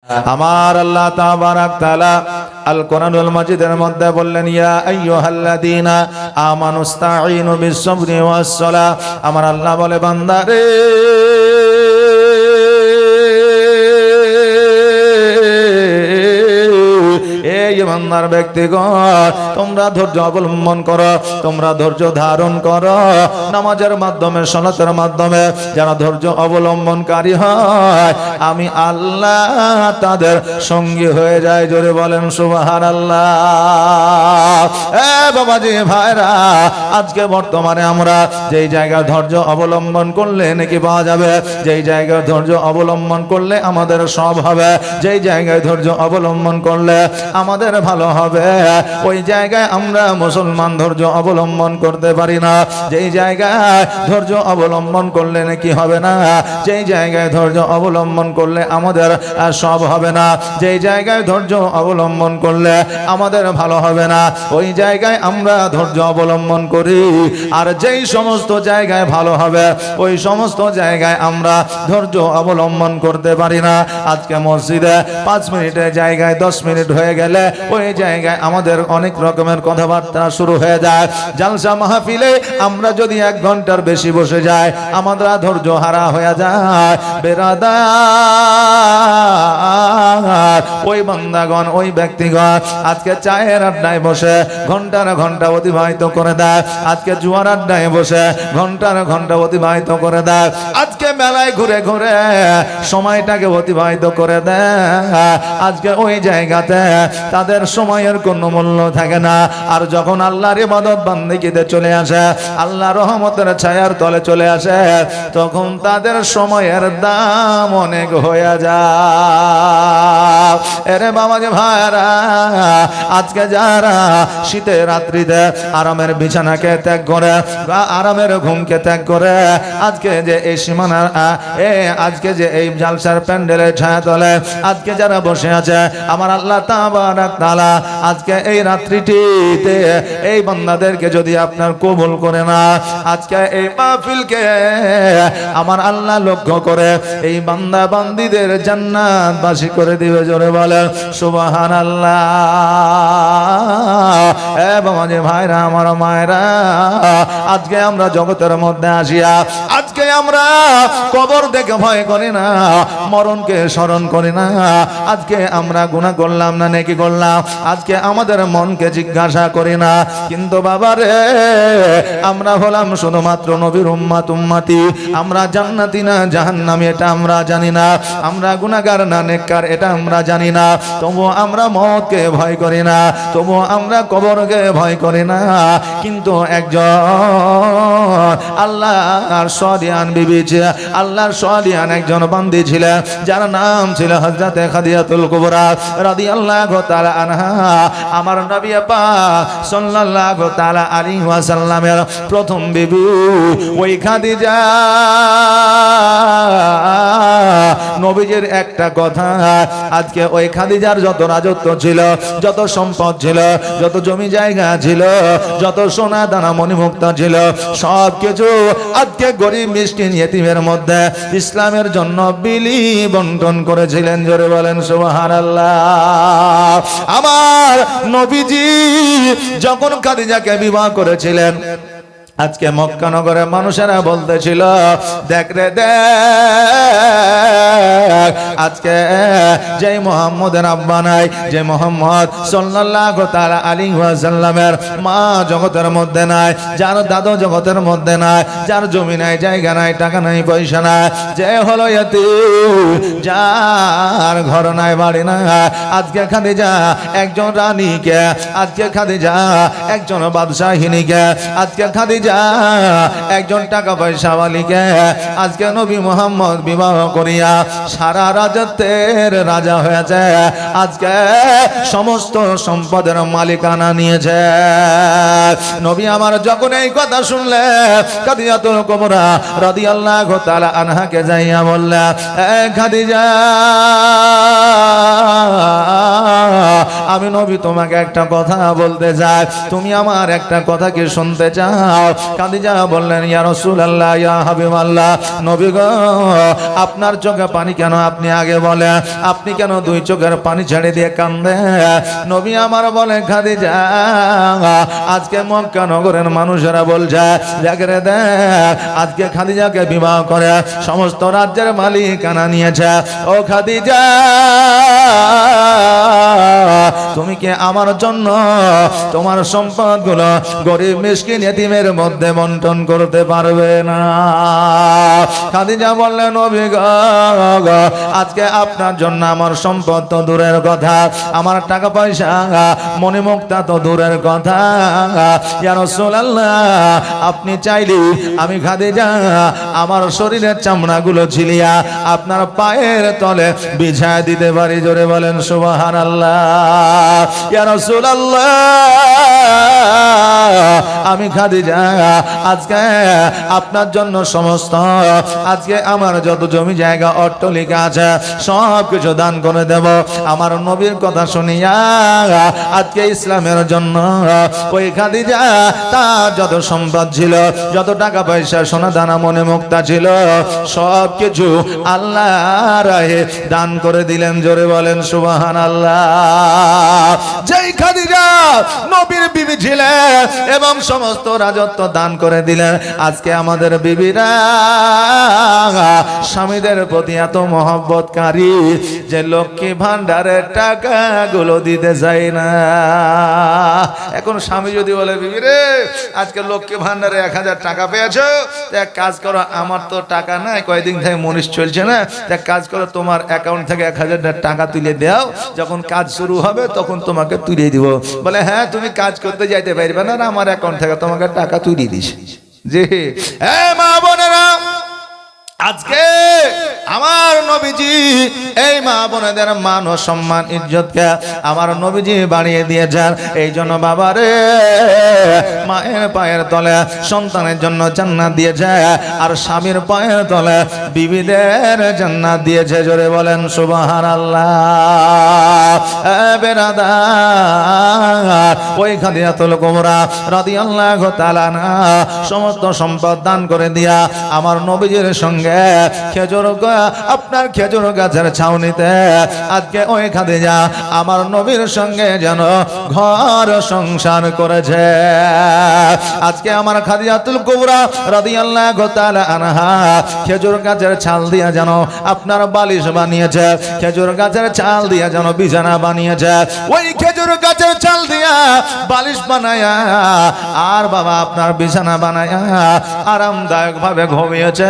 আমার আল্লাহ তাবারাক তাআলা আল কোরআনুল মাজিদের মধ্যে বললেন, ইয়া আইয়ুহাল্লাযীনা আমানুস্তাঈনু বিস-সাবরি ওয়াস-সালাহ। আমার আল্লাহ বলে, বান্দারে এই ইমানদার ব্যক্তিগণ, তোমরা ধৈর্য অবলম্বন করো, তোমরা ধৈর্য ধারণ করো। নামাজের মাধ্যমে, সালাতের মাধ্যমে যারা ধৈর্য অবলম্বনকারী হয়, আমি আল্লাহ তাদের সঙ্গী হয়ে যায়। জোরে বলেন সুবহানাল্লাহ। এ বাবাজি ভাইরা, আজকে বর্তমানে আমরা যেই জায়গায় ধৈর্য অবলম্বন করলে নাকি পাওয়া যাবে, যেই জায়গায় ধৈর্য অবলম্বন করলে আমাদের সব হবে, যেই জায়গায় ধৈর্য অবলম্বন করলে আমাদের ভালো হবে, ওই জায়গায় আমরা মুসলমান ধৈর্য অবলম্বন করতে পারি না। যেই জায়গায় ধৈর্য অবলম্বন করলে নাকি হবে না, যেই জায়গায় ধৈর্য অবলম্বন করলে আমাদের সব হবে না, যেই জায়গায় ধৈর্য অবলম্বন করলে আমাদের ভালো হবে না, ওই জায়গায় আমরা ধৈর্য অবলম্বন করি। আর যেই সমস্ত জায়গায় ভালো হবে, ওই সমস্ত জায়গায় আমরা ধৈর্য অবলম্বন করতে পারি না। আজকে মসজিদে 5 মিনিটের জায়গায় 10 মিনিট হয়ে গেলে ওই জায়গায় আমাদের অনেক রকমের কথাবার্তা শুরু হয়ে যায়। জালসা মাহফিলে আমরা যদি 1 ঘন্টার বেশি বসে যাই, আমাদের ধৈর্য হারা হয়ে যায়। বেরাদার, ওই বান্দাগণ, ওই ব্যক্তিগণ আজকে চায়ের আড্ডায় বসে ঘন্টার ঘন্টা অতিবাহিত করে দেয়, আজকে জুয়ার আড্ডায় বসে ঘন্টার ঘন্টা অতিবাহিত করে দেয়, আজকে মেলায় ঘুরে ঘুরে সময়টাকে অতিবাহিত করে দেয়। আজকে ওই জায়গাতে তাদের সময়ের কোনো মূল্য থাকে না। আর যখন আল্লাহর ইবাদত বান্দিগিতে চলে আসে, আল্লাহর রহমতের ছায়ার তলে চলে আসে, তখন তাদের সময়ের দাম অনেক হয়ে যায়। এরে বাবাজি ভাইরা, আজকে যারা শীতের রাত্রিতে আরামের বিছানাকে ত্যাগ করে, আরামের ঘুমকে ত্যাগ করে, আজকে যে এই সীমানার আজকে যে এই জালসার প্যান্ডেলের ছায়া তলে আজকে যারা বসে আছে, আমার আল্লাহ তাবারাক তাআলা আজকে এই রাত্রিটিতে এই বান্দাদেরকে যদি আপনার কবুল করে না, আজকে এই মাহফিলকে আমার আল্লাহ লক্ষ্য করে এই বান্দা বান্দীদের জান্নাতবাসী করে দিবে। জোরে বলেন সুবহানাল্লাহ। এ বাবাজি ভাইরা, আমার মায়েরা, আজকে আমরা জগতের মধ্যে আসিয়া আজকে আমরা কবর দেখে ভয় করি না, মরণকে স্মরণ করি না। আজকে আমরা গুনাহ করলাম না নেকি করলাম, আজকে আমাদের মনকে জিজ্ঞাসা করি না। কিন্তু বাবারে, আমরা হলাম শুধুমাত্র নবীর উম্মত, উম্মতি। আমরা জান্নাতি না জাহান্নামী এটা আমরা জানি না, আমরা গুনাহগার না নেককার এটা আমরা জানি না। তবুও আমরা মওতকে ভয় করি না, তবুও আমরা কবরকে ভয় করি না। কিন্তু একজন আল্লাহর সলিয়ান বিবি ছিল, আল্লাহর সলিয়ান একজন বান্দি ছিলেন, যার নাম ছিল হযরতে খাদিজাতুল কুবরা রাদিয়াল্লাহু তাআলা আনহা। আমার নবী পাক সাল্লাল্লাহু তাআলা আলাইহি ওয়াসাল্লামের প্রথম বিবি ওই খাদিজা। নবীজির একটা কথা, আজকে ওই খাদিজার যত রাজত্ব ছিল, যত সম্পদ ছিল, যত জমি জায়গা ছিল, যত সোনা দানা মণিমুক্তা ছিল, সব কিছু আজকে গরিব মিসকিন ইয়েতিমের মধ্যে ইসলামের জন্য বিলি বন্টন করেছিলেন। জোরে বলেন সুবহানাল্লাহ। আমার নবীজি যখন খাদিজাকে বিবাহ করেছিলেন, আজকে মক্কা নগরের মানুষেরা বলতেছিল, দেখ রে দেখ, আজকে যে মুহাম্মদের আব্বা নাই, যে মুহাম্মদ সাল্লাল্লাহু তাআলা আলাইহি ওয়াসাল্লামের মা জগতের মধ্যে নাই, যার দাদু জগতের মধ্যে নাই, যার জমি নাই, জায়গা নাই, টাকা নাই, পয়সা নাই, যে হলো ইয়াতীম, যার ঘর নাই, বাড়ি নাই, আজকে খাদিজা একজন রানীকে, আজকে খাদিজা একজন বাদশাহিনীকে, আজকে খাদিজা একজন টাকা পয়সাওয়ালীকে আজকে নবী মুহাম্মদ বিবাহ করিয়া সারা রাজত্বের রাজা হয়েছে, আজকে সমস্ত সম্পদের মালিকানা নিয়েছে। নবী আমার যখন এই কথা শুনলে, খাদিজাতুল কুবরা রাদিয়াল্লাহু তাআলা আনহাকে যাইয়া বললেন, এ খাদিজা, আমি নবী তোমাকে একটা কথা বলতে চায়, তুমি আমার একটা কথা কি শুনতে চাও? খাদিজা বললেন, ইয়া রাসূলুল্লাহ, ইয়া হাবিবাল্লাহ, নবী গো, আপনার চোখে পানি কেন? আপনি আগে বলেন, আপনি কেন দুই চোখের পানি ছেড়ে দিয়ে কাঁদেন? নবী আমার বলে, খাদিজা, আজকে মক্কা নগরের মানুষেরা বলছে, দেখ রে দেখ, আজকে খাদিজাকে বিবাহ করে সমস্ত রাজ্যের মালিকানা নিয়েছে। ও খাদিজা, তুমি কি আমার জন্য তোমার সম্পদগুলো গরিব মিসকিন এতিমের মধ্যে বন্টন করতে পারবে না? খাদিজা বললেন, নবী গো, আজকে আপনার জন্য আমার সম্পদ তো দূরের কথা, আমার টাকা পয়সা মণিমুক্তা তো দূরের কথা, ইয়া রাসূলুল্লাহ, আপনি চাইলে আমি খাদিজা আমার শরীরের চামড়াগুলো ছিলিয়া আপনার পায়ের তলে বিছায় দিতে পারি। জোরে বলেন সুবহানাল্লাহ। ইয়া রাসূলুল্লাহ, আমি খাদিজা আজকে আপনার জন্য সমস্ত, আজকে আমার যত জমি জায়গা অট্টালিকা আছে সব কিছু দান করে দেব। আমার নবীর কথা শুনিয়া আজকে ইসলামের জন্য ওই খাদিজা তার যত সম্পদ ছিল, যত টাকা পয়সা সোনা দানা মনে মুক্তা ছিল, সব কিছু আল্লাহর রাহে দান করে দিলেন। জোরে বলেন সুবহানাল্লাহ। যেই খাদিজা নবীর বিবি ছিলেন এবং সমস্ত রাজত্ব দান করে দিলেন, আজকে আমাদের বিবিরা স্বামীদের প্রতি এত মহব্বতকারী যে লক্ষ্মী ভান্ডারের টাকাগুলো দিতে চায় না। এখন স্বামী যদি বলে, বিবি রে, আজকে লক্ষ্মী ভান্ডারে 1000 টাকা পেয়েছো, এক কাজ করো, আমার তো টাকা নাই, কয়েকদিন থেকে মনীষ চলছে না, এক কাজ করো, তোমার অ্যাকাউন্ট থেকে 1000 টাকা তুলে দাও, যখন কাজ শুরু হবে তখন তোমাকে তুলে দিব। বলে, হ্যাঁ, তুমি কাজ করতে যাইতে পারবে না, আমার অ্যাকাউন্ট থেকে তোমাকে টাকা তুলে দিস। জি হ্যাঁ মা বোনেরা, আজকে আমার নবীজি এই মা বোনেদের মান ও সম্মান ইজ্জতকে আমার নবীজি বাড়িয়ে দিয়েছেন। এই জন্য বাবারে, মায়ের পায়ের তলে সন্তানের জন্য জান্নাত দিয়েছে, আর স্বামীর পায়ের তলে বিবিদের জান্নাত দিয়েছে। জোরে বলেন সুবহানাল্লাহ। বেরাদার, ওই খাদিজাতুল কুবরা রাদিয়াল্লাহু তাআলা আনহা সমস্ত সম্পদ দান করে দিয়া আমার নবীজির সঙ্গে খেজুর, আপনার খেজুর গাছের ছাউনিতে আজকে ওই খাদিজা আমার নবীর সঙ্গে যেন ঘর সংসার করেছে। আজকে আমার খাদিজাতুল কুবরা রাদিয়াল্লাহু তাআলা আনহা খেজুর গাছের ছাল দিয়া যেন আপনার বালিশ বানিয়েছে, খেজুর গাছের ছাল দিয়া যেন বিছানা বানিয়েছে, ওই খেজুর গাছের ছাল দিয়া বালিশ বানায়া আর বাবা আপনার বিছানা বানায়া আরামদায়ক ভাবে ঘুমিয়েছে।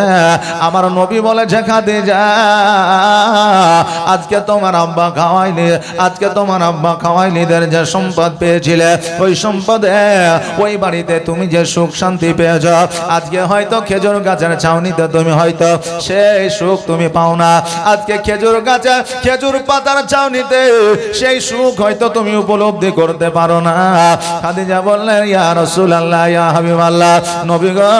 আমার নবী বলেছে, খাদিজা, আজকে তোমার আব্বা খাওয়াইনি, আজকে তোমার আব্বা খাওয়াইনিদের যে সম্পদ পেয়েছিলে, ওই সম্পদে ওই বাড়িতে তুমি যে সুখ শান্তি পেয়েছ, আজকে হয়তো খেজুর গাছের ছাউনিতে তুমি হয়তো সেই সুখ তুমি পাও না। আজকে খেজুর গাছে খেজুর পাতার ছাউনিতে সেই সুখ হয়তো তুমি উপলব্ধি করতে পারো না। খাদিজা বললেন, ইয়া রাসূলুল্লাহ, ইয়া হাবিবাল্লাহ, নবী গো,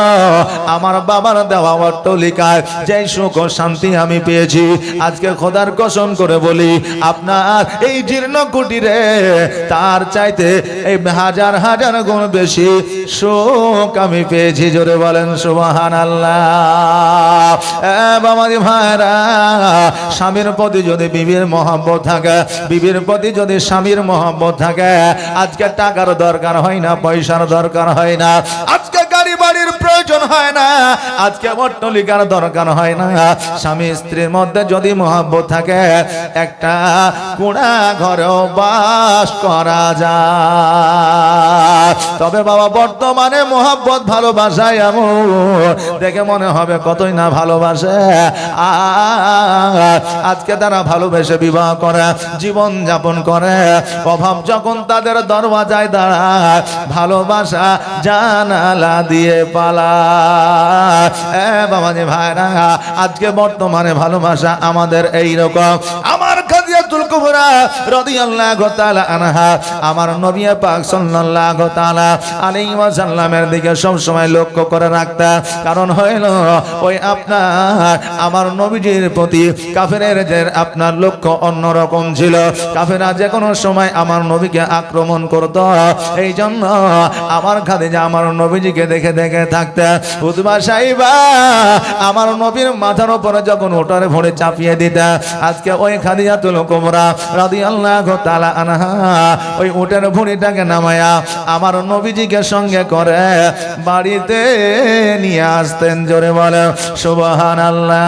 আমার বাবার দেওয়া অট্টালিকায় যেই সুখ ও শান্তি আমি পেয়েছি, আজকে খোদার কসম করে বলি, আপনার এই জীর্ণ কুটিরে তার চাইতে এই হাজার হাজার গুণ বেশি সুখ আমি পেয়েছি। জোরে বলেন সুবহানাল্লাহ। বাবাজি ভাইরা, স্বামীর প্রতি যদি বিবির মহব্বত থাকে, বিবির প্রতি যদি স্বামীর মহব্বত থাকে, আজকে টাকার দরকার হয় না, পয়সার দরকার হয় না, আজকে গাড়ি বাড়ির প্রয়োজন হয় না, আজকে অট্টালিকার দরকার হয় না। স্বামী স্ত্রীর মধ্যে যদি মহব্বত থাকে, একটা কুঁড়া ঘরেও বাস করা যায়। তবে বাবা, বর্তমানে মহব্বত ভালোবাসা এমন দেখে মনে হবে কতই না ভালোবাসে। আজকে তারা ভালোবেসে বিবাহ করে, জীবন যাপন করে, অভাব যখন তাদের দরওয়াজায় দাঁড়ায়, ভালোবাসা জানালা দিয়ে পালায়। বাবাজি ভাইরা, আজকে বর্তমানে ভালোবাসা আমাদের এই রকম। আমার খাদিজা খাদিজাতুল কুবরা রাদিয়াল্লাহু তাআলা আনহা আমার নবী পাক সাল্লাল্লাহু তাআলা আলাইহি ওয়াসাল্লামের দিকে সব সময় লক্ষ্য করে রাখতা। কারণ হইল ওই আপনার আমার নবীজির প্রতি কাফেরের যে আপনার লক্ষ্য অন্যরকম ছিল। কাফেররা যে কোনো সময় আমার নবীকে আক্রমণ করত, এই জন্য আমার খাদিজা আমার নবীজিকে দেখে দেখে থাকতে। উতবা সাইবা আমার নবীর মাথার উপরে যখন ওটারে ভরে চাপিয়ে দিতে, আজকে ওই খাদিজাতুল কুবরা রাদিয়াল্লাহু তাআলা আনহা ওই উটের ভুঁড়িটাকে নামায়া আমার নবীজিকে সঙ্গে করে বাড়িতে নিয়ে আসতেন। জোরে বলে সুবহানাল্লাহ।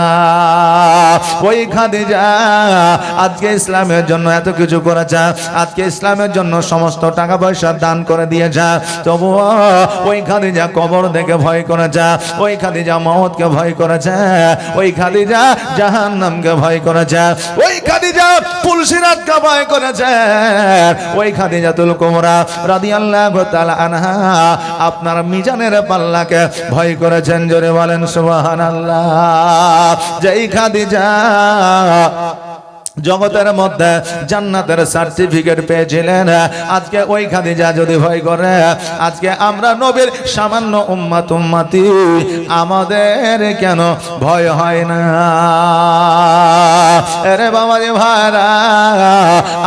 ওই খাদিজা আজকে ইসলামের জন্য এত কিছু করেছে, আজকে ইসলামের জন্য সমস্ত টাকা পয়সা দান করে দিয়েছে, তবুও ওই খাদিজা কবর দেখে ভয় করেছে, ওই খাদিজা মওতকে ভয় করেছে, ওই খাদিজা জাহান্নামকে ভয় করেছে, ওই খাদিজা পুলসিরাতকে ভয় করেছে, ওই খাদিজাতুল কুবরা রাদিয়াল্লাহু তাআলা আনহা আপনার মিজানের পাল্লাকে ভয় করেছেন। জোরে বলেন সুবহানাল্লাহ। যেই খাদিজা জগতের মধ্যে জান্নাতের সার্টিফিকেট পেয়েছিলেন, আজকে ওই খাদিজা যদি ভয় করে, আজকে আমরা নবীর সামান্য উম্মতি আমাদের কেন ভয় হয় না? আরে বাবা রে ভাইরা,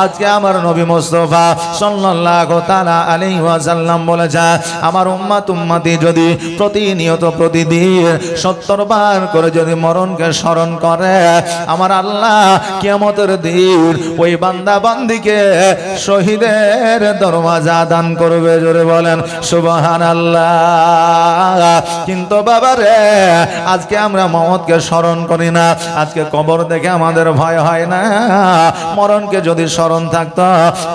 আজকে আমার নবী মুস্তাফা সাল্লাল্লাহু তাআলা আলাইহি ওয়াসাল্লাম বলেছে, আমার উম্মতি যদি প্রতিনিয়ত প্রতিদিন 70 বার করে যদি মরণকে স্মরণ করে, আমার আল্লাহ কিয়ামতের দিন ওই বান্দা বান্দিকে শহীদের দরওয়াজা দান করবে। জোরে বলেন সুবহানাল্লাহ। কিন্তু বাবা রে, আজকে আমরা মওতকে স্মরণ করি না, আজকে কবর দেখে আমাদের ভয় হয় না। মরণকে যদি স্মরণ থাকতো,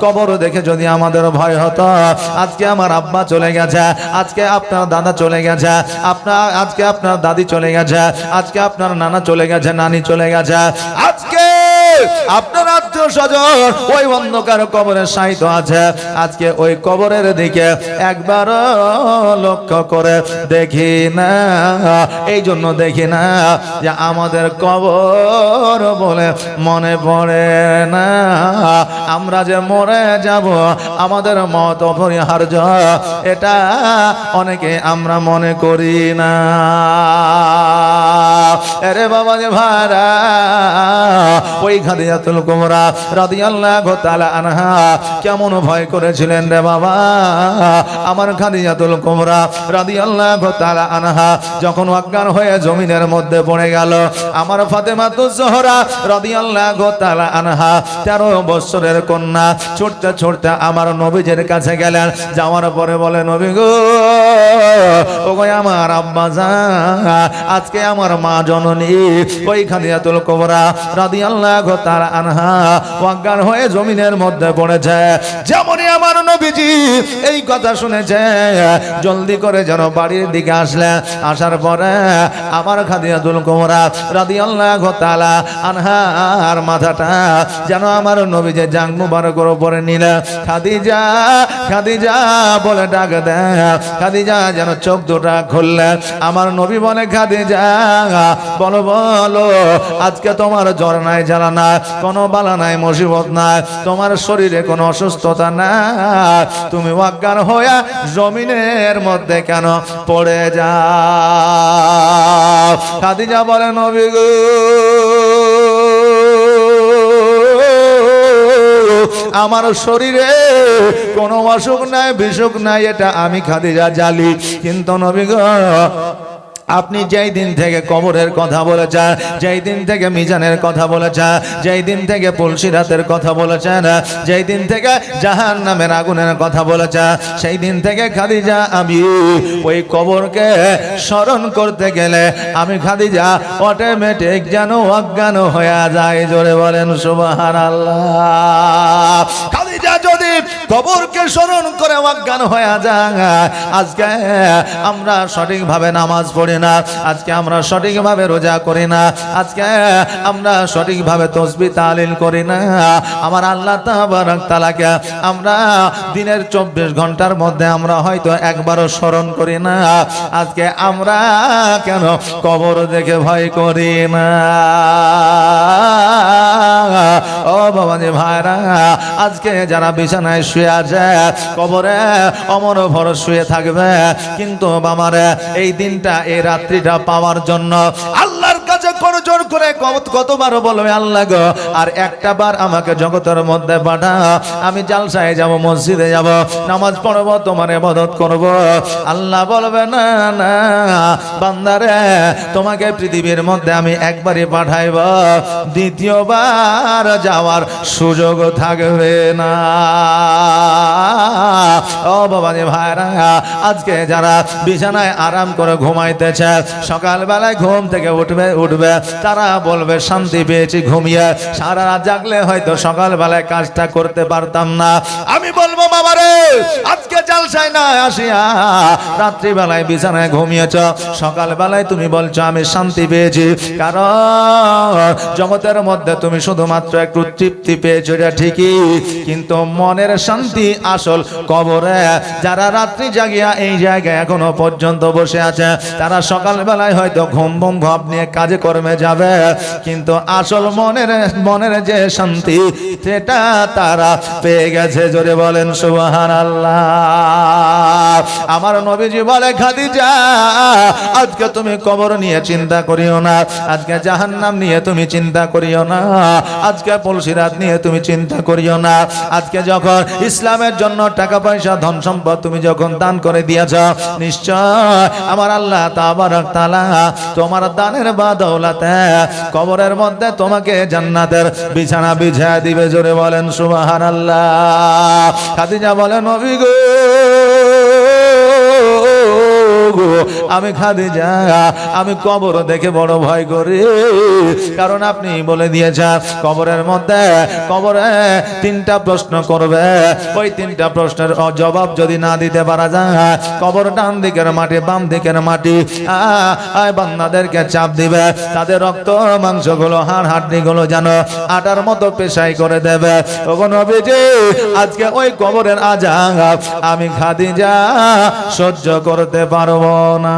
কবর দেখে যদি আমাদের ভয় হতো, আজকে আমার আব্বা চলে গেছে, আজকে আপনার দাদা চলে গেছে, আজকে আপনার দাদি চলে গেছে, আজকে আপনার নানা চলে গেছে, নানি চলে গেছে, আজকে আপনার আত্মীয় স্বজন ওই অন্ধকার কবরে শায়িত আছে, আজকে ওই কবরের দিকে একবার লক্ষ্য করে দেখি না। এই জন্য দেখি না যে আমাদের কবর বলে মনে পড়ে না, আমরা যে মরে যাব, আমাদের মত অপরিহার্য, এটা অনেকে আমরা মনে করি না। আরে বাবা যে ভাইরা, ওই খাদিজাতুল কুবরা রাদিয়াল্লাহু তাআলা আনহা কেমন ভয় করেছিলেন রে বাবা। আমার খাদিজাতুল কুবরা রাদিয়াল্লাহু তাআলা আনহা যখন অজ্ঞান হয়ে জমিনের মধ্যে পড়ে গেল, আমার ফাতেমাতুজ জোহরা রাদিয়াল্লাহু তাআলা আনহা 13 বছরের কন্যা ছুটতে ছুটতে আমার নবীজির কাছে গেলেন। যাওয়ার পরে বলে, নবী গো, ওগো আমার আব্বা জান, আজকে আমার মা জননী ওই খাদিজাতুল কুবরা রাদিয়াল্লাহু তাআলা আনহা অজ্ঞান হয়ে জমিনের মধ্যে পড়েছে। যেমনই আমার নবীজি এই কথা শুনেছে, জলদি করে যেন বাড়ির দিকে আসলেন। আসার পরে আমার খাদিজাতুল কুবরা রাদিয়াল্লাহু তাআলা আনহার মাথাটা যেন আমার নবীজি জাং মুবারকের উপরে নিলেন। খাদিজা, খাদিজা বলে ডাক দেন। খাদিজা যেন চোখ দুটা খুললেন। আমার নবী বলে, খাদিজা বলো বলো, আজকে তোমার জ্বর নাই, জ্বালা নাই, কোনো বালা নাই, মুসিবত নাই, তোমার শরীরে কোনো অসুস্থতা নাই, তুমি অজ্ঞান হইয়া জমিনের মধ্যে কেন পড়ে যাও? খাদিজা বলে, নবী গো, আমার শরীরে কোনো অসুখ নাই, বিসুখ নাই, এটা আমি খাদিজা জানি। কিন্তু নবী গো, আপনি যেই দিন থেকে কবরের কথা বলেছেন, যেই দিন থেকে মিজানের কথা বলেছেন, যেই দিন থেকে পুলসিরাতের কথা বলেছেন, যেই দিন থেকে জাহান্নামের আগুনের কথা বলেছেন, সেই দিন থেকে খাদিজা আমি ওই কবরকে স্মরণ করতে গেলে আমি খাদিজা অটোমেটিক যেন অজ্ঞান হয়ে যায়। জোরে বলেন সুবহানাল্লাহ। খাদিজা যদি কবরকে স্মরণ করে অজ্ঞান হয়ে যায়। আজকে আমরা সঠিকভাবে নামাজ পড়ি না, আজকে আমরা সঠিকভাবে রোজা করি না, আজকে আমরা সঠিকভাবে তাসবিহ তাহলিল করি না। আমার আল্লাহ তাবারক তাআলাকে আমরা দিনের 24 ঘন্টার মধ্যে আমরা হয়তো একবারও স্মরণ করি না। আজকে আমরা কেন কবর দেখে ভয় করি না? ও বাবাজি ভাইরা, আজকে যারা বিছানায় শুয়ে আছে, কবরে অমর ভর শুয়ে থাকবে, কিন্তু বাবারে এই দিনটা, এই রাত্রিটা পাওয়ার জন্য আল্লাহর কাছে করজোর করে কতবার বলবে, আল্লাহ গো আর একটা বার আমাকে জগতের মধ্যে পাঠা, আমি জালসায় যাব, মসজিদে যাব, নামাজ পড়বো, তোমার ইবাদত করব। আল্লাহ বলবে, না না বান্দারে, তোমাকে পৃথিবীর মধ্যে আমি একবারই পাঠাইব, দ্বিতীয়বার যাওয়ার সুযোগ থাকবে না। ও বাবাজি ভাইরা, আজকে যারা বিছানায় আরাম করে ঘুমাইতেছে, সকালবেলায় ঘুম থেকে উঠবে তারা বলবে শান্তি পেয়েছি ঘুমিয়ে, সারা রাত জাগলে হয়তো সকালবেলায় কাজটা করতে পারতাম না। আমি বলবো বাবারে, আজকে জালসায় না আসিয়া রাত্রিবেলায় বিছানায় ঘুমিয়েছ, সকালবেলায় তুমি বলছো আমি শান্তি পেয়েছি, কারণ জগতের মধ্যে তুমি শুধুমাত্র একটু তৃপ্তি পেয়েছো, এটা ঠিকই, কিন্তু মনের শান্তি আসল কবরে। যারা রাত্রি জাগিয়া এই জায়গায় এখনো পর্যন্ত বসে আছে, তারা সকালবেলায় হয়তো ঘুম ঘুম ভাব নিয়ে কাজে কর্মে যাবে, কিন্তু আসল মনের যে শান্তি সেটা তারা পেয়ে গেছে। জোরে বলেন সুবহানাল্লাহ। আমার নবীজি বলে, খাদিজা আজকে তুমি কবর নিয়ে চিন্তা করিও না, আজকে জাহান্নাম নিয়ে তুমি চিন্তা করিও না, আজকে পুলসিরাত নিয়ে তুমি চিন্তা করিও না। আজকে যখন ইসলামের জন্য টাকা পয়সা ধন সম্পদ তুমি যখন দান করে দিয়েছ, নিশ্চয় আমার আল্লাহ তাবারক তাআলা তোমার দানের বদৌলতে কবরের মধ্যে তোমাকে জান্নাতের বিছানা বিছিয়ে দিবে। জোরে বলেন সুবহানাল্লাহ। খাদিজা বলেন, নবী গো আমি খাদিজা, আমি কবর দেখে বড় ভয় করি, কারণ আপনি বলে দিয়েছেন কবরের মধ্যে কবরে 3টা প্রশ্ন করবে, ওই 3টা প্রশ্নের জবাব যদি না দিতে পারা যায়, কবর ডান দিকের মাটি বাম দিকের মাটি বান্দাদেরকে চাপ দিবে, তাদের রক্ত মাংসগুলো হাড় হাড্ডিগুলো যেন আটার মতো পেশাই করে দেবে। ওগো নবীজি, আজকে ওই কবরের আযাব আমি খাদিজা সহ্য করতে পারবো না।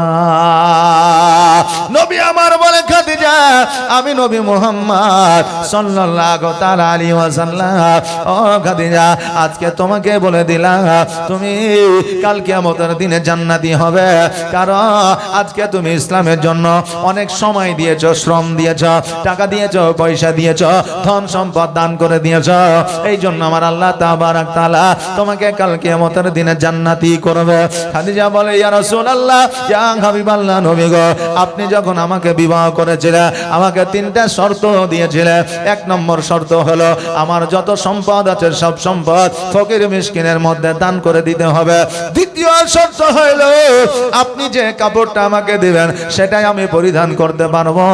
নবী আমার বলে, খাদিজা আমি নবী মুহাম্মদ সাল্লাল্লাহু তাআলা আলাইহি ওয়াসাল্লাম, ও খাদিজা আজকে তোমাকে বলে দিলাম তুমি কাল কিয়ামতের দিনে জান্নাতি হবে, কারণ আজকে তুমি ইসলামের জন্য অনেক সময় দিয়েছো, শ্রম দিয়েছো, টাকা দিয়েছো, পয়সা দিয়েছো, ধন সম্পদ দান করে দিয়েছো, এই জন্য আমার আল্লাহ তাবারক তাআলা তোমাকে কাল কিয়ামতের দিনে জান্নাতি করবে। খাদিজা বলে, ইয়া রাসূলুল্লাহ, ইয়া হাবিবাল্লাহ, নবী গো আপনি যখন আমাকে বিবাহ করেছিলেন আমাকে 3টা শর্ত দিয়েছিলেন। 1 নম্বর শর্ত হলো আমার যত সম্পদ আছে সব সম্পদ ফকির মিসকিনের মধ্যে দান করে দিতে হবে। দ্বিতীয় শর্ত হলো আপনি যে কাপড়টা আমাকে দিবেন সেটাই আমি পরিধান করতে পারবো,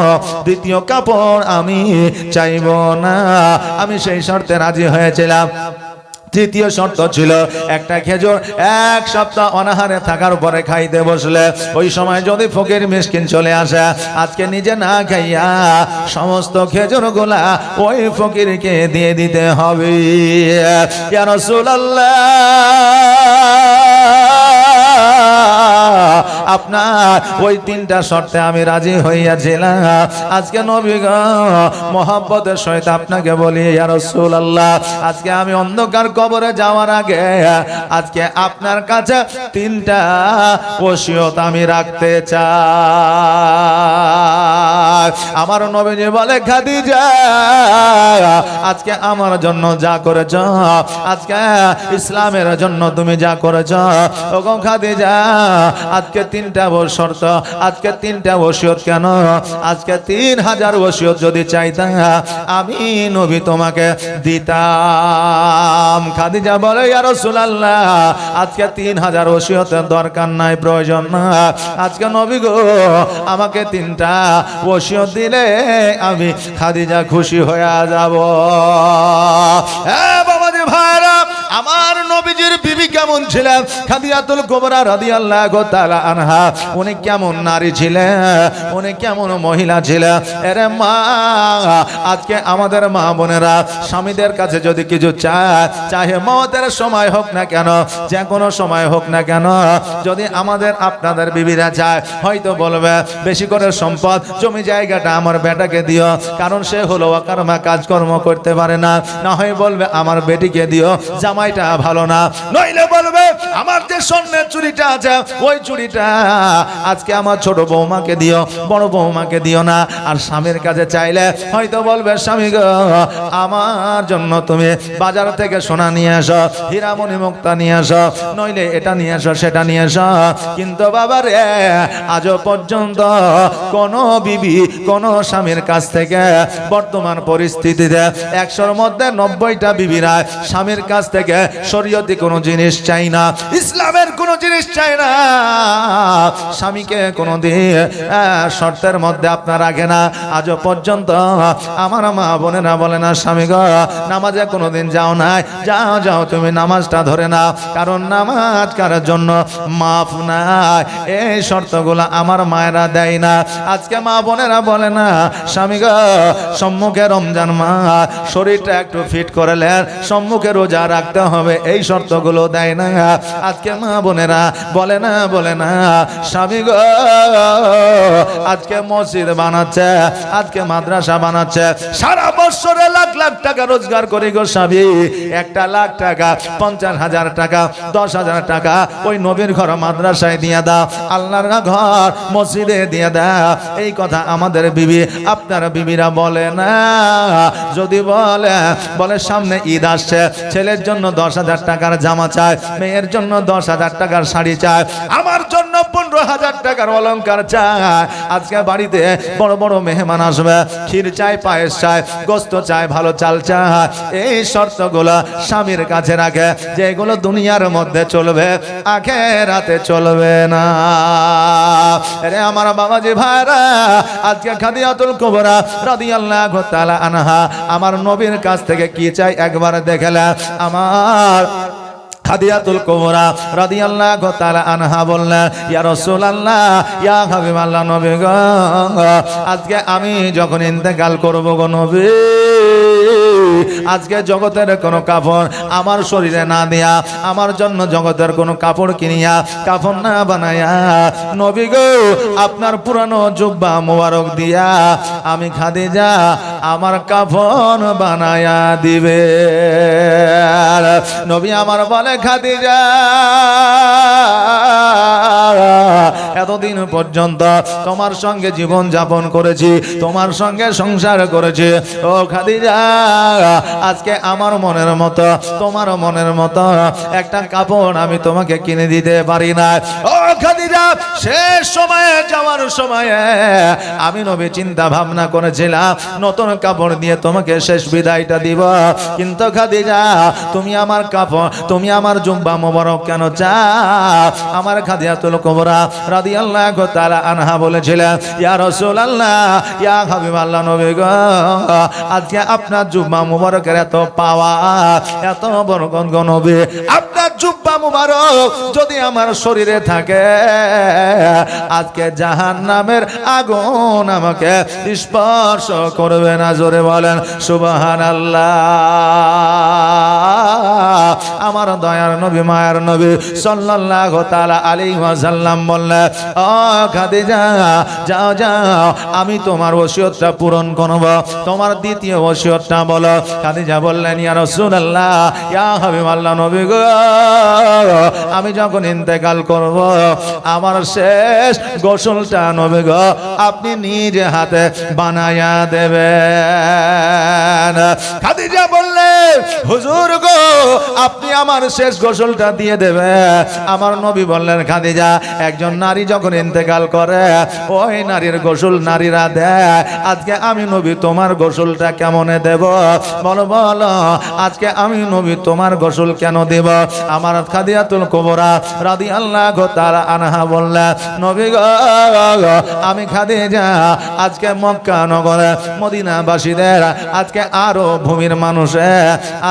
দ্বিতীয় কাপড় আমি চাইবো না। আমি সেই শর্তে রাজি হয়েছিলাম। তৃতীয় শর্ত ছিল একটা খেজুর 1 সপ্তাহ অনাহারে থাকার পরে খাইতে বসলে ওই সময় যদি ফকির মিসকিন চলে আসে, আজকে নিজে না খাইয়া সমস্ত খেজুরগুলা ওই ফকিরকে দিয়ে দিতে হবে। ইয়া রাসূলুল্লাহ, আপনার ওই 3টা শর্তে আমি রাজি হইয়াছিলাম। আজকে নবী গো মহব্বতের সহিত আপনাকে বলি, ইয়া রাসূলুল্লাহ, আজকে আমি অন্ধকার কবরে যাওয়ার আগে আজকে আপনার কাছে 3টা ওসিয়ত আমি রাখতে চাই। আমার নবীজি বলে, খাদিজা আজকে আমার জন্য যা করেছ, আজকে ইসলামের জন্য তুমি যা করেছ, ওগো খাদিজা আজকে 3টা শর্ত, আজকে 3টা ওসিয়ত কেন, আজকে 3000 ওসিয়ত যদি চাইতাম আমি নবী তোমাকে দিতাম। খাদিজা বলে, ইয়া রাসূলুল্লাহ, আজকে 3000 ওসিয়তের দরকার নাই, প্রয়োজন না। আজকে নবী গো আমাকে 3টা ওসিয়ত দিলে আমি খাদিজা খুশি হয়ে যাব। বাবাজি ভাইরা, আমার কেমন ছিলেন খাদিজাতুল কুবরা রাদিয়াল্লাহু তাআলা আনহা, উনি কেমন নারী ছিলেন, উনি কেমন মহিলা ছিলেন। এরে মা, আজকে আমাদের মা বোনেরা স্বামীদের কাছে যদি কিছু চায়, চাহে মওতের সময় হোক না কেন, যে কোনো সময় হোক না কেন, যদি আমাদের আপনাদের বিবিরা চায়, হয়তো বলবে বেশি করে সম্পদ জমি জায়গাটা আমার বেটাকে দিও, কারণ সে হলো অকর্মা, কাজকর্ম করতে পারে না। না হয় বলবে আমার বেটিকে দিও, জামাইটা ভালো না। নইলে বলবে আমার যে স্বর্ণের চুড়িটা আছে ওই চুড়িটা আজকে আমার ছোট বৌমাকে দিও, বড় বৌমাকে দিও না। আর স্বামীর কাছে চাইলে হয়তো বলবে স্বামী গো, আমার জন্য তুমি বাজার থেকে সোনা নিয়ে আসো, হীরামণি মুক্তা নিয়ে আসো, নইলে এটা নিয়ে আসো, সেটা নিয়ে আসো। কিন্তু বাবা রে, আজও পর্যন্ত কোন বিবি কোন স্বামীর কাছ থেকে বর্তমান পরিস্থিতিতে 100-র মধ্যে 90টা বিবিরা স্বামীর কাছ থেকে শরীয়তি কোনো জিনিস চাই না, ইসলামের কোনো জিনিস চাই না, স্বামীকে কোনো দিন শর্তের মধ্যে আপনার রাখে না। আজও পর্যন্ত আমার মা বোনেরা বলে না স্বামী গো, নামাজে কোনোদিন যাও নাই, যাও যাও তুমি নামাজটা ধরে নাও, কারণ নামাজ কার জন্য মাফ নাই। এই শর্তগুলো আমার মায়েরা দেয় না। আজকে মা বোনেরা বলে না স্বামী গো, সম্মুখে রমজান মাস, শরীরটা একটু ফিট করলেন, সম্মুখে রোজা রাখতে হবে, এই শর্তগুলো দেয় না। আজকে মা বোনেরা বলে না স্বামী গো, আজকে মসজিদ বানাচ্ছে, আজকে মাদ্রাসা বানাচ্ছে, সারা বছরে লাখ লাখ টাকা রোজগার করি গো স্বামী, 1 লাখ টাকা, 50,000 টাকা, 10,000 টাকা ওই নবীর ঘর মাদ্রাসায় দিয়ে দাও, আল্লাহর ঘর মসজিদে দিয়ে দাও। এই কথা আমাদের বিবি আপনার বিবিরা বলে না। যদি বলে সামনে ঈদ আসছে, ছেলের জন্য 10,000 টাকার জামা চায়, মেয়ের জন্য 10,000 টাকার শাড়ি চায়, আমার জন্য 15,000 টাকার অলংকার চায়। আজকে বাড়িতে বড় বড় মেহমান আসবে, ক্ষীর চাই, পায়েস চাই, গোস্ত চাই, ভালো চাল চাই। এই শর্তগুলো স্বামীর কাছে রাখে, যেগুলো দুনিয়ার মধ্যে চলবে, আখিরাতে চলবে না। আরে আমার বাবাজি ভাইরা, আজকে খাদিজাতুল কুবরা রাদিয়াল্লাহু তাআলা আনহা আমার নবীর কাছ থেকে কি চাই একবার দেখলে। আমার খাদিজাতুল কুবরা রাদিয়াল্লাহু তাআলা আনহা বললেন, ইয়া রাসূলুল্লাহ, ইয়া হাবিবাল্লাহ, নবী গো, আজকে আমি যখন ইন্তেকাল করব গো নবী, আজকে জগতের কোনো কাপড় আমার শরীরে না দিয়া, আমার জন্য জগতের কোনো কাপড় কিনিয়া কাফন না বানায়া, নবী গো আপনার পুরানো জুব্বা মোবারক দিয়া আমি খাদিজা আমার কাফন বানায়া দিবে। নবী আমার বলে খাদিজা, এতদিন পর্যন্ত তোমার সঙ্গে জীবন যাপন করেছি, তোমার সঙ্গে সংসার করেছি, ও খাদিজা আজকে আমার মনের মতো তোমার মনের মতো একটা কাপড় আমি তোমাকে কিনে দিতে পারি না। ও খাদিজা, শেষ সময়ে যাওয়ার সময়ে আমি নবী চিন্তা ভাবনা করেছিলাম নতুন কাপড় দিয়ে তোমাকে শেষ বিদায়টা দিব, কিন্তু খাদিজা তুমি আমার কাপড়, তুমি আমার জুব্বা মোবারক কেন চাও? আমার খাদিজাতুল কুবরা রাদিয়াল্লাহু তাআলা আনহা বলেছিলেন, ইয়া রাসূলুল্লাহ, ইয়া হাবিবাল্লাহ, নবী গো, আজকে আপনার জুব্বা মুবারকের এত পাওয়া, এত বরকত গো নবী, আপনার জুব্বা মুবারক যদি আমার শরীরে থাকে, আজকে জাহান্নামের আগুন আমাকে স্পর্শ করবে না। জোরে বলেন সুবহানাল্লাহ। আমার দয়ার নবী, মায়ের নবী সাল্লাল্লাহু তাআলা আলাইহি ওয়াসাল্লাম বললেন, ও খাদিজা, যাও যাও, আমি তোমার ওসিয়তটা পূরণ করব। তোমার দ্বিতীয় ওসিয়তটা বলো। খাদিজা বললেন, ইয়া রাসূলুল্লাহ, ইয়া হাবিবাল্লাহ, নবী গো, আমি যখন ইন্তেকাল করব, আমার শেষ গোসলটা নবী গো আপনি নিজে হাতে বানায়া দেবেন। খাদিজা বললেন, হুজুর গো, আপনি আমার শেষ গোসলটা দিয়ে দেবেন। আমার নবী বললেন, খাদিজা, একজন নারী যখন ইন্তেকাল করে ওই নারীর গোসল নারীরা দেয়, আজকে আমি নবী তোমার গোসলটা কেমনে দেব? বলো বলো, আজকে আমি নবী তোমার গোসল কেন দেব? আমার খাদিজাতুল কুবরা রাদিয়াল্লাহু তাআলা আনহা বললেন, নবী গো, আমি খাদিজা আজকে মক্কা নগরে মদিনাবাসীদের, আজকে আরো ভূমির মানুষে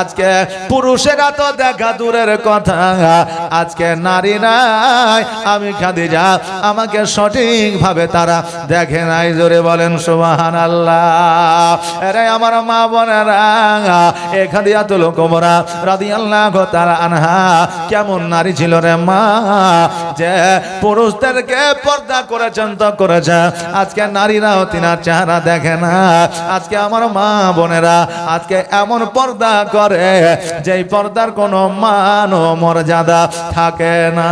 আজকে পুরুষেরা তো দেখা দূরের কথা, আজকে নারীরাই আমি খাদিজা আমাকে সঠিকভাবে তারা দেখে নাই। জোরে বলেন সুবহানাল্লাহ। আরে আমার মা বোনেরা, এ খাদিজাতুল কুবরা রাদিয়াল্লাহু তাআলা আনহা কেমন নারী ছিল রে মা, যে পুরুষদেরকে পর্দা করেছেন তো করেছে, আজকে নারীরাও তিনার চেহারা দেখে না। আজকে আমার মা বোনেরা আজকে এমন পর্দা করে যেই পর্দার কোনো মান ও মর্যাদা থাকে না।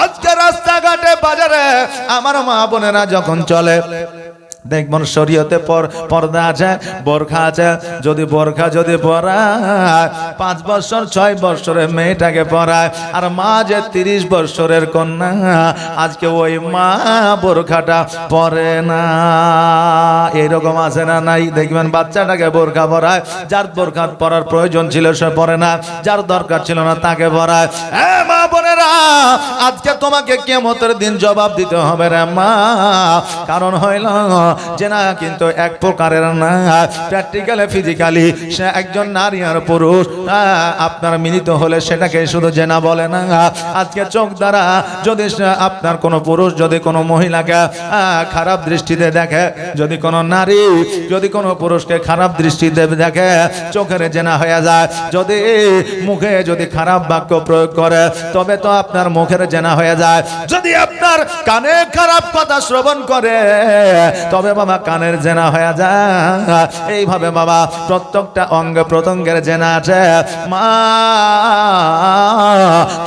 আজকে রাস্তাঘাটে বাজারে আমার মা বোনেরা যখন চলে দেখবেন শরীয়তে পর্দা আছে, বোরখা আছে। যদি বোরখা যদি পরায় 5 বছর 6 বছরের মেয়েটাকে পরায়, আর মা যে 30 বছরের কন্যা, আজকে ওই মা বোরখাটা পরে না। এইরকম আছে না নাই? দেখবেন বাচ্চাটাকে বোরখা পরায়, যার বোরখা পরার প্রয়োজন ছিল সে পরে না, যার দরকার ছিল না তাকে পরায়। মা বোনেরা, আজকে তোমাকে কিয়ামতের দিন জবাব দিতে হবে রে মা। কারণ হইল জেনা কিন্তু এক প্রকারের না, প্র্যাকটিক্যালি ফিজিক্যালি সে একজন নারী আর পুরুষ আপনার মিলিত হলে সেটাকে শুধু জেনা বলে না। আজকে চোখ দ্বারা যদি আপনার কোনো পুরুষ যদি কোনো মহিলাকে খারাপ দৃষ্টিতে দেখে, যদি কোনো নারী যদি কোনো পুরুষকে খারাপ দৃষ্টিতে দেখে, চোখের জেনা হয়ে যায়। যদি মুখে যদি খারাপ বাক্য প্রয়োগ করে, তবে তো আপনার মুখের জেনা হয়ে যায়। যদি আপনার কানে খারাপ কথা শ্রবণ করে, তবে বাবা কানের জেনা হয়ে যায়। এইভাবে বাবা প্রত্যেকটা অঙ্গ প্রত্যঙ্গের জেনা আছে। মা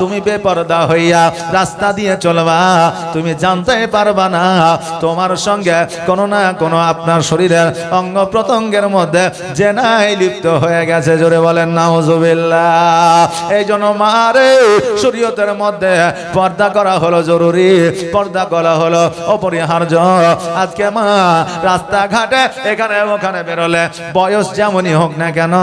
তুমি বেপরদা হইয়া রাস্তা দিয়ে চলবা, তুমি জানতে পারবা না তোমার সঙ্গে কোনো না কোনো আপনার শরীরের অঙ্গ প্রত্যঙ্গের মধ্যে জেনাই লিপ্ত হয়ে গেছে। জোরে বলেন নাউজুবিল্লাহ। এই জন্য মারে শরীয়তের মধ্যে পর্দা করা হলো জরুরি, পর্দা করা হলো অপরিহার্য। আজকে মা রাস্তাঘাটে এখানে ওখানে বেরোলে বয়স যেমনই হোক না কেন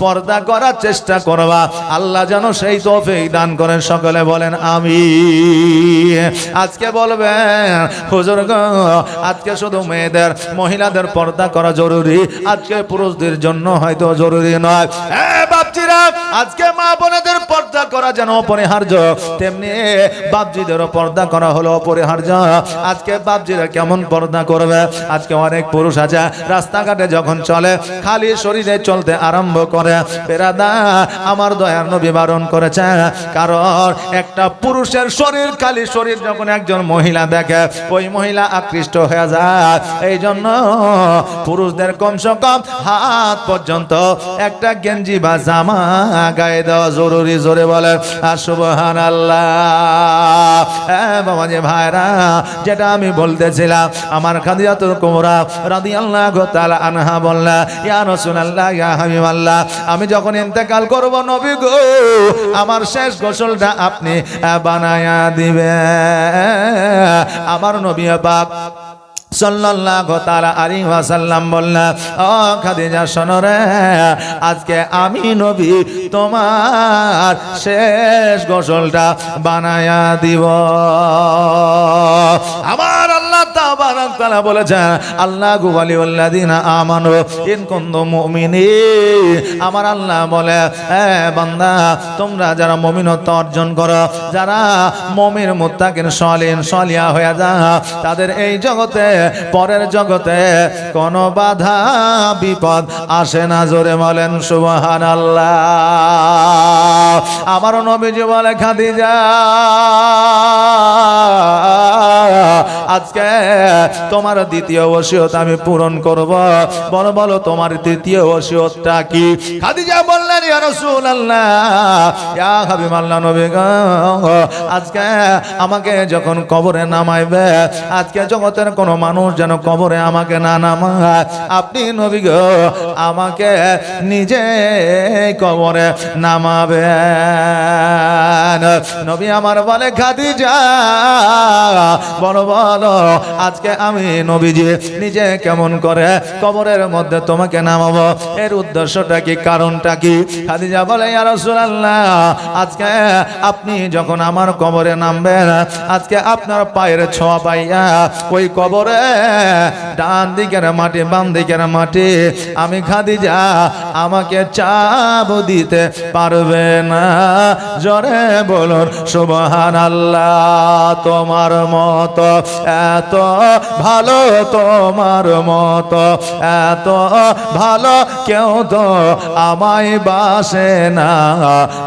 পর্দা করার চেষ্টা করবা। আল্লাহ যেন সেই তৌফিক দান করেন। সকলে বলেন আমিন। আজকে বলবেন হুজুর গো, আজকে শুধু মেয়েদের মহিলাদের পর্দা করা জরুরি, আজকে পুরুষদের জন্য হয়তো জরুরি নয়। বাপজিরা, আজকে মা বোনেদের পর্দা করা যেন অপরিহার্য, তেমনি বাপজিদেরও পর্দা করা হলো অপরিহার্য। আজকে বাপজিরা কেমন পর্দা করবে? আজকে অনেক পুরুষ আছে রাস্তাঘাটে যখন চলে খালি শরীরে চলতে আরম্ভ করে। বেরাদা, আমার দয়ার নবী বারণ করেছে, কারণ একটা পুরুষের শরীর খালি শরীর যখন একজন মহিলা দেখে, ওই মহিলা আকৃষ্ট হয়ে যায়। এই জন্য পুরুষদের কমসে কম হাত পর্যন্ত একটা গেঞ্জি বা জামা গায়ে দেওয়া জরুরি। জোরে বলে সুবহানাল্লাহ। বাবাজি ভাইরা, যেটা আমি বলতেছিলাম, আমার খাদিজাতুল কুবরা রাদিয়াল্লাহু তাআলা আনহা বললেন, ইয়া রাসূলুল্লাহ, ইয়া হাবিবাল্লাহ, আমি যখন ইন্তেকাল করব নবী গো, আমার শেষ গোসলটা আপনি বানায়া দিবেন। আমার নবী পাক সাল্লাল্লাহু তাআলা আলাইহি ওয়াসাল্লাম বললেন, ও খাদিজা শোনো রে, আজকে আমি নবী তোমার শেষ গোসলটা বানায়া দিব। আমার আল্লাহ তাবারাক তাআলা বলেছেন, আল্লাহু ওয়ালিউল্লাযিনা আমানু ইন কুনতুম মুমিনিন। আমার আল্লাহ বলে, বান্দা, তোমরা যারা মুমিনত্ব অর্জন করো, যারা মুমিন মুত্তাকিন সালিহিন সালিহা হয়ে যাও, তাদের এই জগতে পরের জগতে কোনো বাধা বিপদ আসে না। জোরে বলেন সুবহানাল্লাহ। আমার নবীজি বলে, খাদিজা, আজকে তোমার দ্বিতীয় ওসিয়ত আমি পূরণ করব। বলো বলো তোমার তৃতীয় ওসিয়তটা কি? খাদিজা বললেন, ইয়া রাসূলুল্লাহ, ইয়া হাবিবাল্লাহ, নবী গো, আজকে আমাকে যখন কবরে নামাইবে, আজকে জগতের কোনো মানুষ যেন কবরে আমাকে না নামায়, আপনি নবী গো আমাকে নিজে কবরে নামাবেন। নবী আমার বলে, খাদিজা, বলো বলো আজকে আমি নবীজি নিজে কেমন করে কবরের মধ্যে তোমাকে নামাবো, এর উদ্দেশ্যটা কি, কারণটা কি? খাদিজা বলে ইয়া রাসূলুল্লাহ, আজকে আপনি যখন আমার কবরে নামবেন, আজকে আপনার পায়ের ছোঁয়া পাইয়া ওই কবরে ডান দিকের মাটি বাম দিকের মাটি আমি খাদিজা আমাকে চাপ দিতে পারবে না। জোরে বলুন সুবহানাল্লাহ। তোমার মতো এত ভালো, তোমার মতো এত ভালো কেউ তো আমায় বাসে না,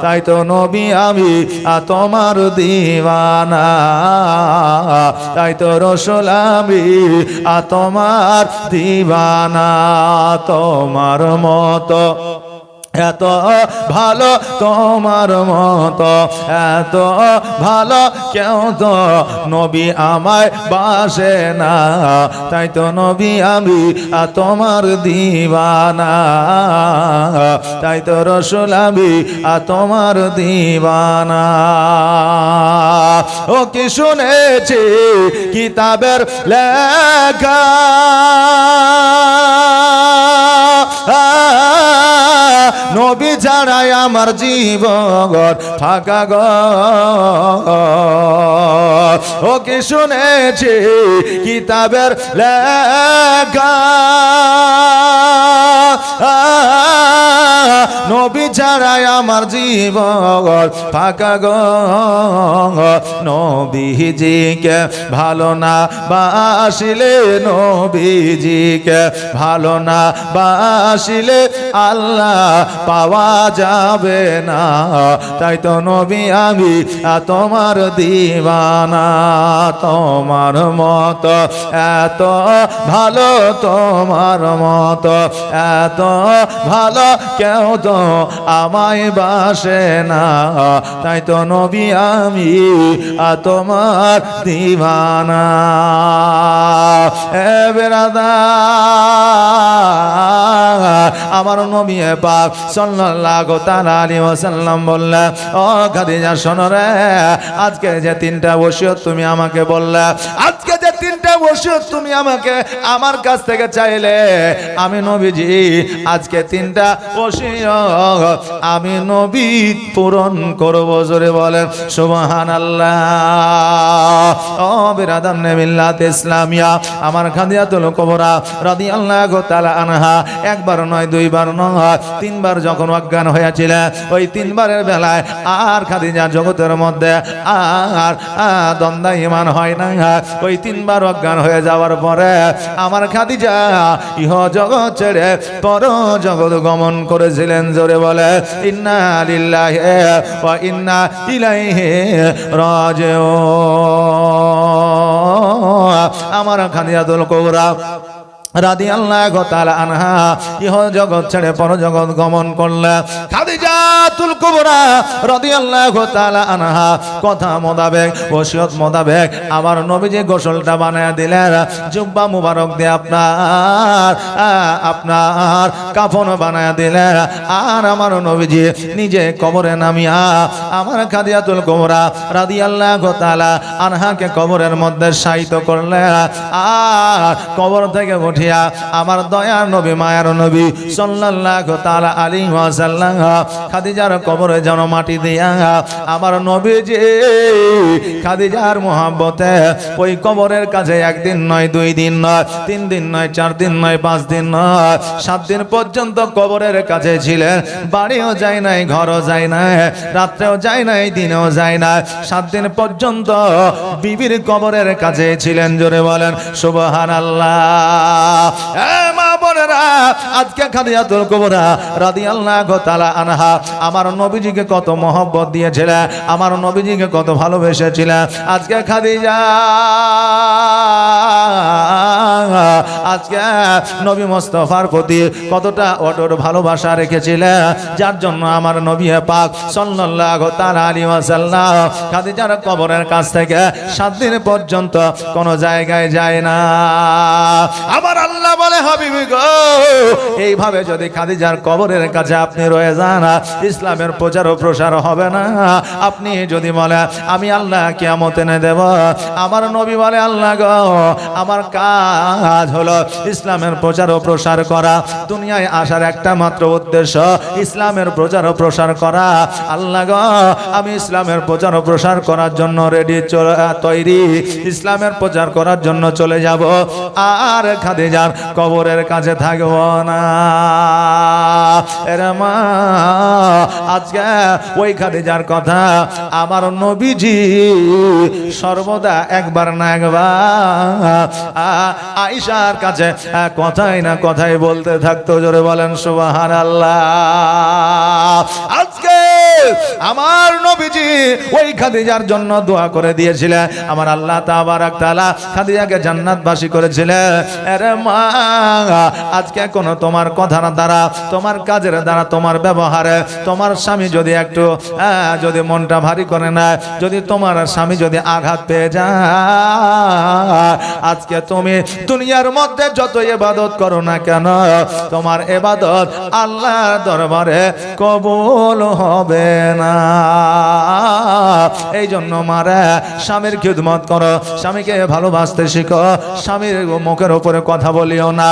তাই তো নবী আমি তোমার দিওয়ানা, তাই তো রাসূল আমি তোমার দিওয়ানা। তোমার মতো এত ভালো, তোমার মতো এত ভালো কেউ তো নবী আমায় বাসে না, তাই তো নবী আমি তোমার দিওয়ানা, তাই তো রাসূল আমি তোমার দিওয়ানা। ও কি শুনেছি কিতাবের লেখা, নবী ছাড়াই আমার জীবন ফাঁকা গো। ও কি শুনেছি কিতাবের লেখা, নবী ছাড়াই আমার জীবন ফাঁকা গো। নবীজিকে ভালো না বাসিলে, নবীজিকে ভালো না বাসিলে আল্লাহ পাওয়া যাবে না, তাই তো নবী আমি তোমার দিওয়ানা। তোমার মতো এত ভালো, তোমার মতো এত ভালো কেউ তো আমায় বাসে না, তাই তো নবী আমি তোমার দিওয়ানা। এ বেরাদার, আমার নবী পাক সাল্লাল্লাহু তাআলা আলাইহি ওয়াসাল্লাম বললেন, ও খাদিজা শোনো রে, আজকে যে তিনটা ওসিয়ত তুমি আমাকে বললে, আজকে যে তিনটা ওসিয়ত তুমি আমাকে আমার কাছ থেকে চাইলে, আমি নবীজি আজকে তিনটা ওসিয়ত আমি নবী পূরণ করব। জোরে বলেন সুবহানাল্লাহ। ও বিরাদান মিল্লাত ইসলামিয়া, আমার খাদিজাতুল কুবরা রাদিয়াল্লাহু তাআলা আনহা একবার নয়, দুইবার নয়, তিনবার যখন অজ্ঞান হয়েছিলেন, ওই তিনবারের বেলায় আর খাদিজা জগতের মধ্যে আর দ্বন্দ্বায়মান হয় না। ওই তিনবার অজ্ঞান হয়ে যাওয়ার পরে আমার খাদিজা ইহ জগৎ ছেড়ে পর জগৎ গমন করেছিলেন। জোরে বলে ইন্না লিল্লাহি ওয়া ইন্না ইলাইহি রাজিউন। আমার খাদিজাতুল কুবরা রাদিয়াল্লাহু তাআলা আনহা ইহ জগৎ ছেড়ে পর জগৎ গমন করলেন। খাদিজাতুল কুবরা রাদিয়াল্লাহু তাআলা আনহা কথা মোতাবেক, ওসিয়ত মোতাবেক আমার নবীজি গোসলটা বানায় দিলেন, জুব্বা মুবারক দিয়ে আপনার কাফন বানায় দিলেন, আর আমার নবীজি নিজে কবরে নামিয়া আমার খাদিজাতুল কুবরা রাদিয়াল্লাহু তাআলা আনহাকে কবরের মধ্যে শায়িত করলেন। আর কবর থেকে উঠে আমার দয়ার নবী মায়ার নবী সাল্লাল্লাহু তাআলা আলাইহি ওয়াসাল্লাম খাদিজার কবরে যেন মাটি দিয়া আমার নবীজি খাদিজার মহব্বতে ওই কবরের কাছে একদিন নয়, দুই দিন নয়, তিন দিন নয়, চার দিন নয়, পাঁচ দিন নয়, 7 দিন পর্যন্ত কবরের কাছে ছিলেন। বাড়িও যায় নাই, ঘরও যায় নাই, রাত্রেও যায় নাই, দিনেও যায় না, 7 দিন পর্যন্ত বিবির কবরের কাছে ছিলেন। জোরে বলেন সুবহানাল্লাহ। মা বোনেরা, আজকে খাদিজাতুল কুবরা রাদিয়াল্লাহু তাআলা আনহা আমার নবীজিকে কত মহব্বত দিয়েছিলেন, আমার নবীজিকে কত ভালোবেসেছিলেন। আজকে খাদিজা আজকে নবী মুস্তাফার প্রতি কতটা অটুট ভালোবাসা রেখেছিলেন, যার জন্য আমার নবী পাক সাল্লাল্লাহু তাআলা আলাইহি ওয়াসাল্লাম খাদিজার কবরের কাছ থেকে 7 দিন পর্যন্ত কোন জায়গায় যায় না। আমার আল্লাহ বলে হাবিবি গো, এইভাবে যদি খাদিজার কবরের কাছে আপনি রয়ে যান, ইসলামের প্রচার ও প্রসার হবে না। আপনি যদি বলে আমি আল্লাহ কিয়ামত এনে দেব, আমার নবী বলে আল্লাহ গো আমার কাজ হলো ইসলামের প্রচার ও প্রসার করা, দুনিয়ায় আসার একটা মাত্র উদ্দেশ্য ইসলামের প্রচার ও প্রসার করা। আল্লাহ গো আমি ইসলামের প্রচার ও প্রসার করার জন্য রেডি, তৈরি, ইসলামের প্রচার করার জন্য চলে যাব, আর খাদিজার কবরের কাছে থাকব না। এরে মা, আজকে ওই খাদিজার কথা আমার নবীজি সর্বদা একবার না একবার আয়েশার কাছে কথাই না কথাই বলতে থাকতো। জোরে বলেন সুবহানাল্লাহ। আজকে আমার নবীজি ওই খাদিজার জন্য দোয়া করে দিয়েছিলেন, আমার আল্লাহ তাবারাক তাআলা খাদিজাকে জান্নাতবাসী করেছিলেন। আরে মা, আজকে কোন তোমার কথার দ্বারা, তোমার কাজের দ্বারা, তোমার ব্যবহারে তোমার স্বামী যদি একটু যদি মনটা ভারী করে না, যদি তোমার স্বামী যদি আঘাত পেয়ে যায়, আজকে তুমি দুনিয়ার মধ্যে যত ইবাদত করো না কেন, তোমার ইবাদত আল্লাহর দরবারে কবুল হবে না। এই জন্য মারা স্বামীর খিদমত করো, স্বামীকে ভালোবাসতে শিখো, স্বামীর মুখের উপরে কথা বলিও না।